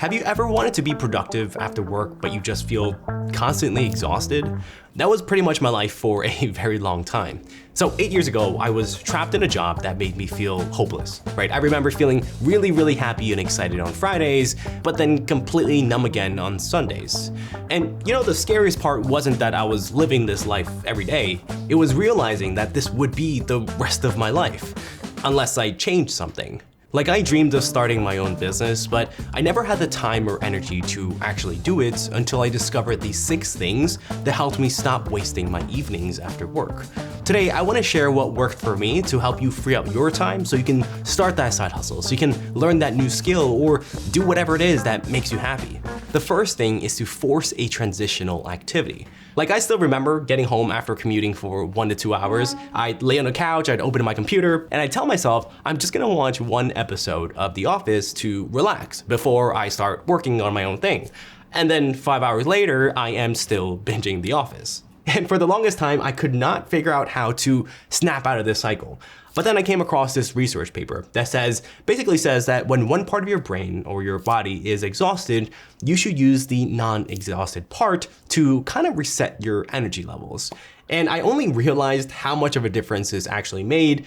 Have you ever wanted to be productive after work, but you just feel constantly exhausted? That was pretty much my life for a very long time. So 8 years ago, I was trapped in a job that made me feel hopeless, right? I remember feeling really happy and excited on Fridays, but then completely numb again on Sundays. And the scariest part wasn't that I was living this life every day. It was realizing that this would be the rest of my life, unless I changed something. Like, I dreamed of starting my own business, but I never had the time or energy to actually do it until I discovered these 6 things that helped me stop wasting my evenings after work. Today, I want to share what worked for me to help you free up your time so you can start that side hustle, so you can learn that new skill or do whatever it is that makes you happy. The first thing is to force a transitional activity. Like, I still remember getting home after commuting for 1 to 2 hours. I'd lay on the couch, I'd open my computer, and I'd tell myself I'm just gonna watch one episode of The Office to relax before I start working on my own thing. And then 5 hours later, I am still binging The Office. And for the longest time, I could not figure out how to snap out of this cycle. But then I came across this research paper that basically says that when one part of your brain or your body is exhausted, you should use the non-exhausted part to kind of reset your energy levels. And I only realized how much of a difference this actually made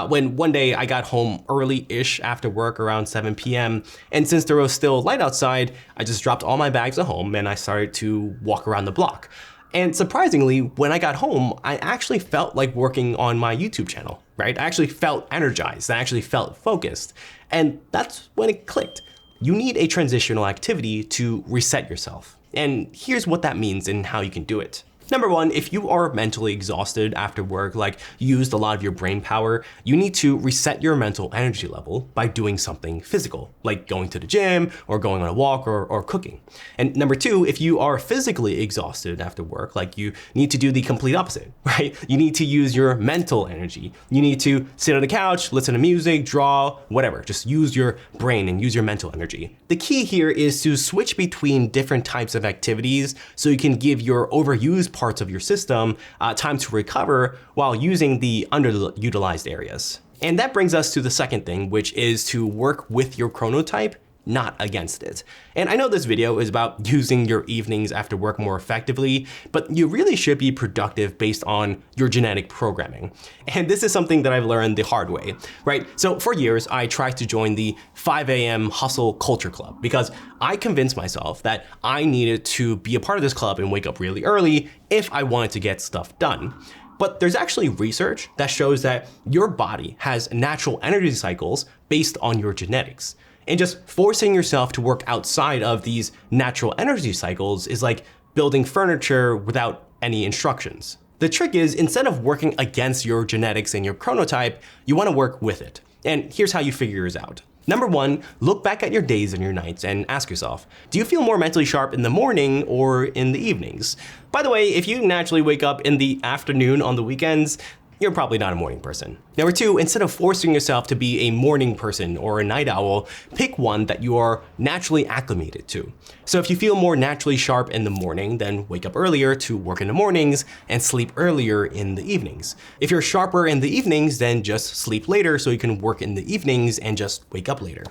when one day I got home early-ish after work around 7 p.m. And since there was still light outside, I just dropped all my bags at home and I started to walk around the block. And surprisingly, when I got home, I actually felt like working on my YouTube channel, right? I actually felt energized, I actually felt focused. And that's when it clicked. You need a transitional activity to reset yourself. And here's what that means and how you can do it. Number 1, if you are mentally exhausted after work, like you used a lot of your brain power, you need to reset your mental energy level by doing something physical, like going to the gym or going on a walk or cooking. And number 2, if you are physically exhausted after work, like you need to do the complete opposite, right? You need to use your mental energy. You need to sit on the couch, listen to music, draw, whatever. Just use your brain and use your mental energy. The key here is to switch between different types of activities so you can give your overused parts of your system time to recover while using the underutilized areas. And that brings us to the second thing, which is to work with your chronotype, not against it. And I know this video is about using your evenings after work more effectively, but you really should be productive based on your genetic programming. And this is something that I've learned the hard way, right? So for years, I tried to join the 5 a.m. hustle culture club because I convinced myself that I needed to be a part of this club and wake up really early if I wanted to get stuff done. But there's actually research that shows that your body has natural energy cycles based on your genetics. And just forcing yourself to work outside of these natural energy cycles is like building furniture without any instructions. The trick is, instead of working against your genetics and your chronotype, you want to work with it. And here's how you figure yours out. Number 1, look back at your days and your nights and ask yourself, do you feel more mentally sharp in the morning or in the evenings? By the way, if you naturally wake up in the afternoon on the weekends, you're probably not a morning person. Number 2, instead of forcing yourself to be a morning person or a night owl, pick one that you are naturally acclimated to. So if you feel more naturally sharp in the morning, then wake up earlier to work in the mornings and sleep earlier in the evenings. If you're sharper in the evenings, then just sleep later so you can work in the evenings and just wake up later.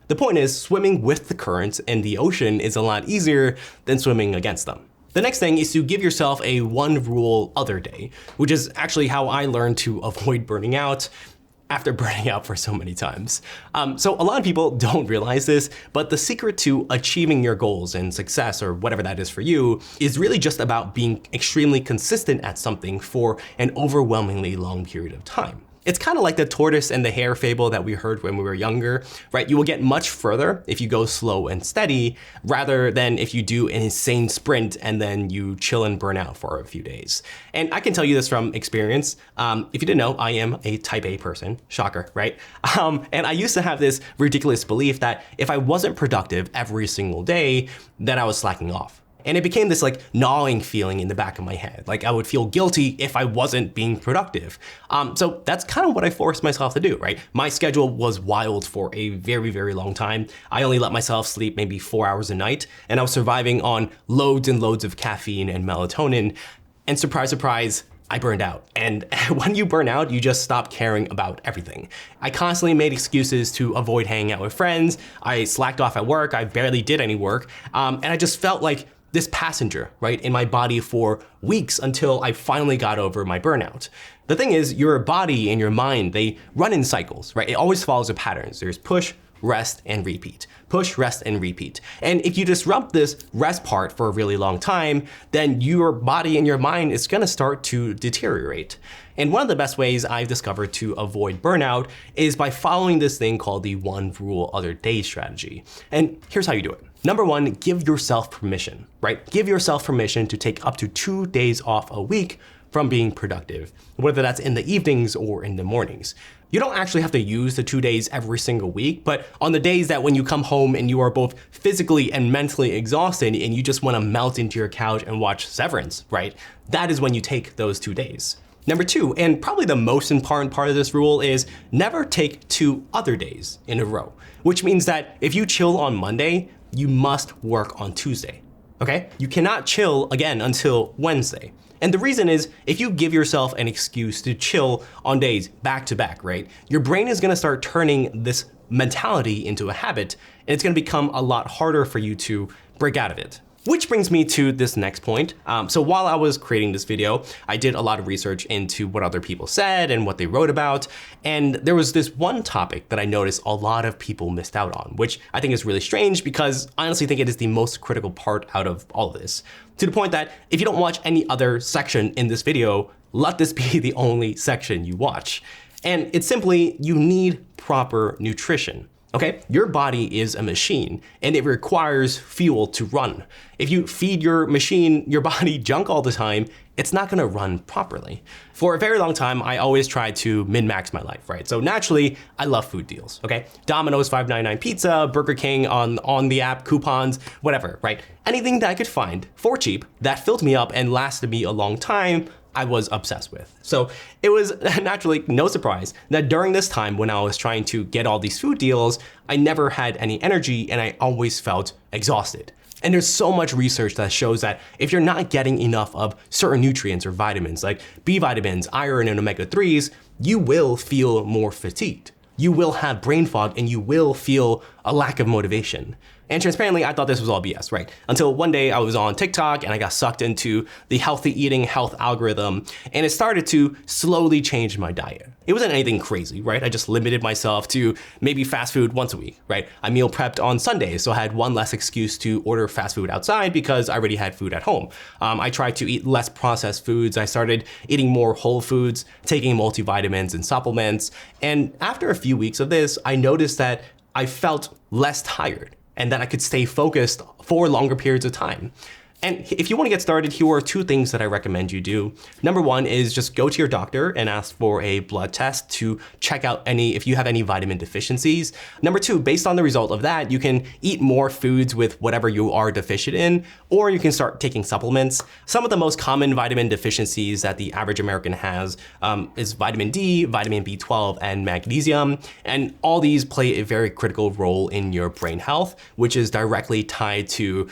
The point is, swimming with the currents in the ocean is a lot easier than swimming against them. The next thing is to give yourself a 1 rule other day, which is actually how I learned to avoid burning out after burning out for so many times. So a lot of people don't realize this, but the secret to achieving your goals and success, or whatever that is for you, is really just about being extremely consistent at something for an overwhelmingly long period of time. It's kind of like the tortoise and the hare fable that we heard when we were younger, right? You will get much further if you go slow and steady, rather than if you do an insane sprint and then you chill and burn out for a few days. And I can tell you this from experience. If you didn't know, I am a type A person, shocker, right? And I used to have this ridiculous belief that if I wasn't productive every single day, then I was slacking off. And it became this like gnawing feeling in the back of my head. Like I would feel guilty if I wasn't being productive. So that's kind of what I forced myself to do, right? My schedule was wild for a very long time. I only let myself sleep maybe 4 hours a night, and I was surviving on loads and loads of caffeine and melatonin. And surprise, surprise, I burned out. And when you burn out, you just stop caring about everything. I constantly made excuses to avoid hanging out with friends. I slacked off at work. I barely did any work. And I just felt like this passenger, right, in my body for weeks until I finally got over my burnout. The thing is, your body and your mind, they run in cycles, right? It always follows a pattern. There's push, rest, and repeat. Push, rest, and repeat. And if you disrupt this rest part for a really long time, then your body and your mind is gonna start to deteriorate. And one of the best ways I've discovered to avoid burnout is by following this thing called the one rule other day strategy. And here's how you do it. Number one, give yourself permission, right? Give yourself permission to take up to 2 days off a week from being productive, whether that's in the evenings or in the mornings. You don't actually have to use the 2 days every single week, but on the days that when you come home and you are both physically and mentally exhausted and you just want to melt into your couch and watch Severance, right? That is when you take those 2 days. Number two, and probably the most important part of this rule, is never take 2 other days in a row, which means that if you chill on Monday, you must work on Tuesday, okay? You cannot chill again until Wednesday. And the reason is, if you give yourself an excuse to chill on days back to back, right, your brain is gonna start turning this mentality into a habit, and it's gonna become a lot harder for you to break out of it. Which brings me to this next point. So while I was creating this video, I did a lot of research into what other people said and what they wrote about. And there was this one topic that I noticed a lot of people missed out on, which I think is really strange because I honestly think it is the most critical part out of all of this. To the point that if you don't watch any other section in this video, let this be the only section you watch. And it's simply, you need proper nutrition. Okay, your body is a machine and it requires fuel to run. If you feed your machine, your body junk all the time, it's not gonna run properly. For a very long time, I always tried to min-max my life, right? So naturally, I love food deals, okay? Domino's $5.99 pizza, Burger King on the app, coupons, whatever, right? Anything that I could find for cheap that filled me up and lasted me a long time, I was obsessed with. So it was naturally no surprise that during this time when I was trying to get all these food deals, I never had any energy and I always felt exhausted. And there's so much research that shows that if you're not getting enough of certain nutrients or vitamins like B vitamins, iron, and omega-3s, you will feel more fatigued. You will have brain fog and you will feel a lack of motivation. And transparently, I thought this was all BS, right? Until one day I was on TikTok and I got sucked into the healthy eating health algorithm and it started to slowly change my diet. It wasn't anything crazy, right? I just limited myself to maybe fast food once a week, right? I meal prepped on Sundays, so I had one less excuse to order fast food outside because I already had food at home. I tried to eat less processed foods. I started eating more whole foods, taking multivitamins and supplements. And after a few weeks of this, I noticed that I felt less tired and that I could stay focused for longer periods of time. And if you want to get started, here are 2 things that I recommend you do. Number one is just go to your doctor and ask for a blood test to check out if you have any vitamin deficiencies. Number 2, based on the result of that, you can eat more foods with whatever you are deficient in, or you can start taking supplements. Some of the most common vitamin deficiencies that the average American has is vitamin D, vitamin B12, and magnesium. And all these play a very critical role in your brain health, which is directly tied to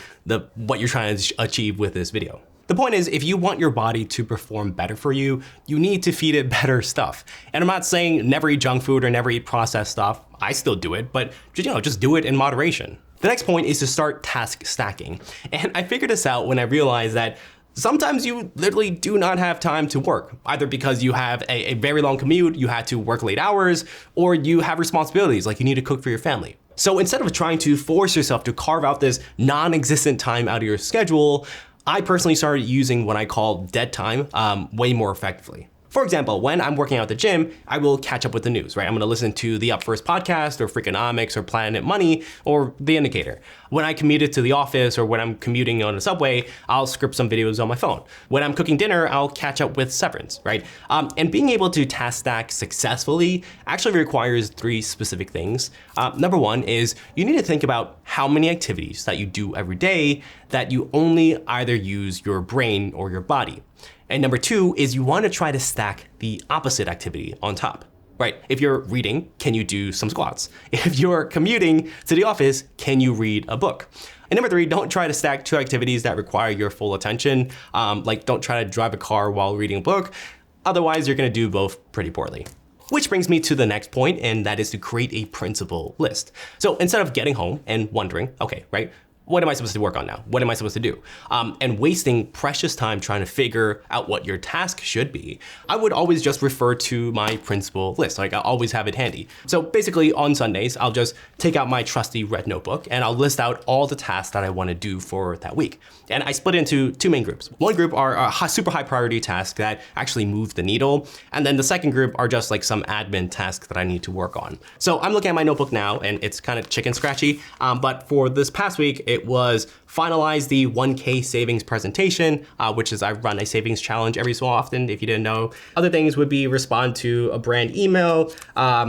what you're trying to achieve with this video. The point is, if you want your body to perform better for you, you need to feed it better stuff. And I'm not saying never eat junk food or never eat processed stuff. I still do it, but just do it in moderation. The next point is to start task stacking. And I figured this out when I realized that sometimes you literally do not have time to work, either because you have a very long commute, you had to work late hours, or you have responsibilities like you need to cook for your family. So instead of trying to force yourself to carve out this non-existent time out of your schedule, I personally started using what I call dead time way more effectively. For example, when I'm working out at the gym, I will catch up with the news, right? I'm gonna listen to the Up First podcast or Freakonomics or Planet Money or The Indicator. When I commuted to the office or when I'm commuting on a subway, I'll script some videos on my phone. When I'm cooking dinner, I'll catch up with Severance, right? And being able to task stack successfully actually requires 3 specific things. Number one is you need to think about how many activities that you do every day that you only either use your brain or your body. And number 2 is you want to try to stack the opposite activity on top, right? If you're reading, can you do some squats? If you're commuting to the office, can you read a book? And number 3, don't try to stack 2 activities that require your full attention. Like don't try to drive a car while reading a book. Otherwise, you're gonna do both pretty poorly. Which brings me to the next point, and that is to create a principal list. So instead of getting home and wondering, okay, right, what am I supposed to work on now? What am I supposed to do? And wasting precious time trying to figure out what your task should be, I would always just refer to my principal list. Like I always have it handy. So basically on Sundays, I'll just take out my trusty red notebook and I'll list out all the tasks that I want to do for that week. And I split into 2 main groups. One group are super high priority tasks that actually move the needle. And then the second group are just like some admin tasks that I need to work on. So I'm looking at my notebook now and it's kind of chicken scratchy. But for this past week, it was finalize the 1K savings presentation, which is I run a savings challenge every so often, if you didn't know. Other things would be respond to a brand email,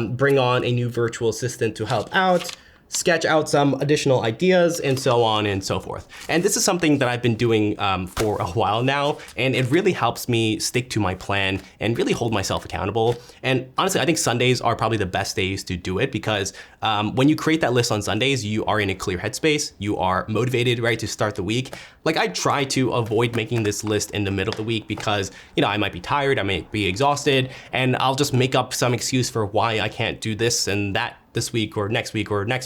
bring on a new virtual assistant to help out, sketch out some additional ideas, and so on and so forth. And this is something that I've been doing for a while now, and it really helps me stick to my plan and really hold myself accountable. And honestly, I think Sundays are probably the best days to do it because when you create that list on Sundays, you are in a clear headspace, you are motivated, right, to start the week. Like I try to avoid making this list in the middle of the week because, you know, I might be tired, I might be exhausted, and I'll just make up some excuse for why I can't do this and that this week or next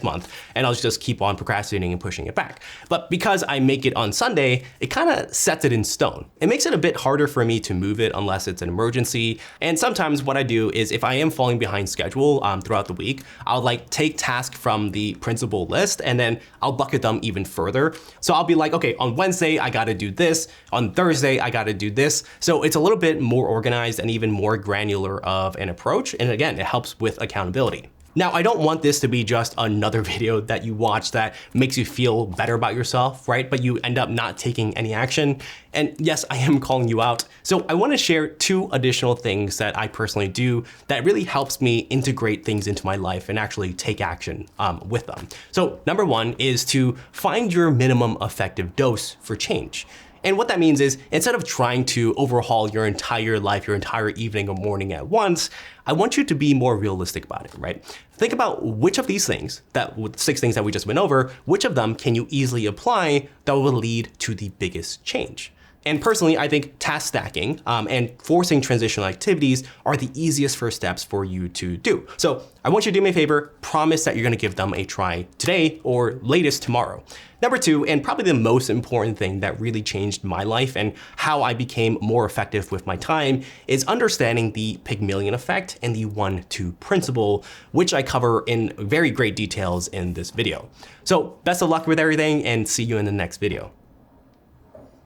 month, and I'll just keep on procrastinating and pushing it back. But because I make it on Sunday, it kind of sets it in stone. It makes it a bit harder for me to move it unless it's an emergency. And sometimes what I do is if I am falling behind schedule throughout the week, I'll like take tasks from the principal list and then I'll bucket them even further. So I'll be like, okay, on Wednesday, I gotta do this. On Thursday, I gotta do this. So it's a little bit more organized and even more granular of an approach. And again, it helps with accountability. Now, I don't want this to be just another video that you watch that makes you feel better about yourself, right? But you end up not taking any action. And yes, I am calling you out. So I want to share 2 additional things that I personally do that really helps me integrate things into my life and actually take action with them. So number 1 is to find your minimum effective dose for change. And what that means is instead of trying to overhaul your entire life, your entire evening or morning at once, I want you to be more realistic about it, right? Think about which of these things, that 6 things that we just went over, which of them can you easily apply that will lead to the biggest change? And personally, I think task stacking and forcing transitional activities are the easiest first steps for you to do. So I want you to do me a favor, promise that you're gonna give them a try today or latest tomorrow. Number 2, and probably the most important thing that really changed my life and how I became more effective with my time is understanding the Pygmalion effect and the 1-2 principle, which I cover in very great details in this video. So best of luck with everything and see you in the next video.